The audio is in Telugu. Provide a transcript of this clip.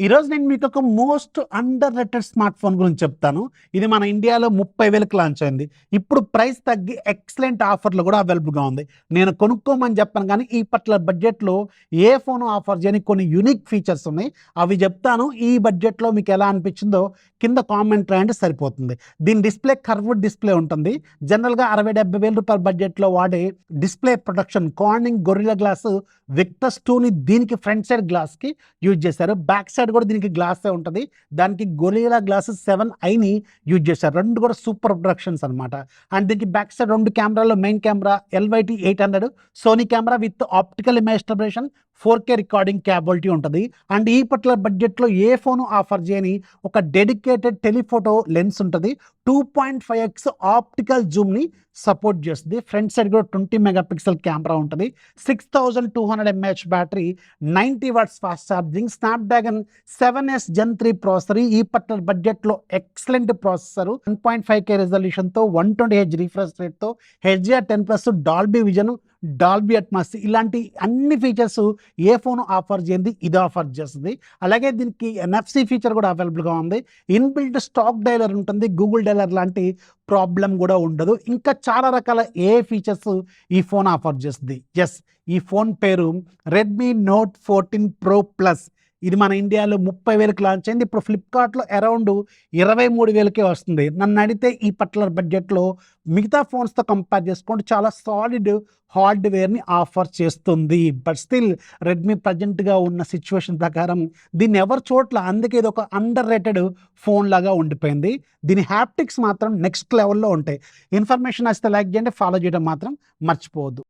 ఈరోజు నేను మీకు ఒక most under rated smart phone గురించి చెప్తాను. ఇది మన ఇండియాలో 30,000కి లాంచ్ అయింది. ఇప్పుడు ప్రైస్ తగ్గి ఎక్సలెంట్ ఆఫర్లు కూడా అవైలబుల్గా ఉంది. నేను కొనుక్కోమని చెప్పను, కానీ ఈ పర్టికులర్ బడ్జెట్లో ఏ ఫోన్ ఆఫర్ చేయని కొన్ని యూనిక్ ఫీచర్స్ ఉన్నాయి. అవి చెప్తాను. ఈ బడ్జెట్లో మీకు ఎలా అనిపించిందో కింద కామెంట్ రాయండి, సరిపోతుంది. దీని డిస్ప్లే కర్వ్డ్ డిస్ప్లే ఉంటుంది. జనరల్గా 60-70 వేల రూపాయల బడ్జెట్లో వాడే display protection Corning Gorilla Glass Victus 2ని దీనికి ఫ్రంట్ సైడ్ గ్లాస్కి యూజ్ చేశారు. బ్యాక్ సైడ్ కూడా దీనికి గ్లాసే ఉంటుంది. దానికి గొరిల్లా గ్లాస్ 7iని యూజ్ చేశారు. రెండు కూడా సూపర్ ప్రొడక్షన్స్ అనమాట. అండ్ దీనికి బ్యాక్ సైడ్ రెండు కెమెరాలో main camera LYT-800 Sony camera with optical image stabilisation 4K recording capability ఉంటుంది. అండ్ ఈ పర్టికులర్ బడ్జెట్లో ఏ ఫోన్ ఆఫర్ చేయని ఒక డెడికేటెడ్ టెలిఫోటో లెన్స్ ఉంటుంది. 2.5x ఆప్టికల్ జూమ్ని సపోర్ట్ చేస్తుంది. ఫ్రంట్ సైడ్ కూడా 20 మెగాపిక్సెల్ కెమెరా ఉంటుంది. 6200 mAh battery, 90 watts fast charging, Snapdragon 7S Gen 3 processor. ఈ పర్టికులర్ బడ్జెట్లో ఎక్సలెంట్ ప్రాసెసర్, 1.5K రెజల్యూషన్తో 120Hz రిఫ్రెష్ రేట్తో HDR10+ Dolby Vision, Dolby Atmos ఇలాంటి అన్ని ఫీచర్స్ ఏ ఫోన్ ఆఫర్ చేయండి ఇది ఆఫర్ చేస్తుంది. అలాగే దీనికి NFC ఫీచర్ కూడా అవైలబుల్గా ఉంది. ఇన్బిల్ట్ స్టాక్ డైలర్ ఉంటుంది. గూగుల్ డైలర్ లాంటి ప్రాబ్లం కూడా ఉండదు. ఇంకా చాలా రకాల ఫీచర్స్ ఈ ఫోన్ ఆఫర్ చేస్తుంది. ఎస్, ఈ ఫోన్ పేరు రెడ్మీ నోట్ 14 Pro Plus. ఇది మన ఇండియాలో 30,000కి లాంచ్ అయింది. ఇప్పుడు ఫ్లిప్కార్ట్లో అరౌండ్ 23,000కే వస్తుంది. నన్ను అడిగితే ఈ పర్టికులర్ బడ్జెట్లో మిగతా ఫోన్స్తో కంపేర్ చేసుకుంటే చాలా సాలిడ్ హార్డ్వేర్ని ఆఫర్ చేస్తుంది. బట్ స్టిల్ రెడ్మీ ప్రజెంట్గా ఉన్న సిచ్యువేషన్ ప్రకారం దీన్ని ఎవరు చోట్ల, అందుకే ఇది ఒక అండర్ రేటెడ్ ఫోన్ లాగా ఉండిపోయింది. దీని హ్యాప్టిక్స్ మాత్రం నెక్స్ట్ లెవెల్లో ఉంటాయి. ఇన్ఫర్మేషన్ వస్తే లైక్ చేయండి, ఫాలో చేయడం మాత్రం మర్చిపోవద్దు.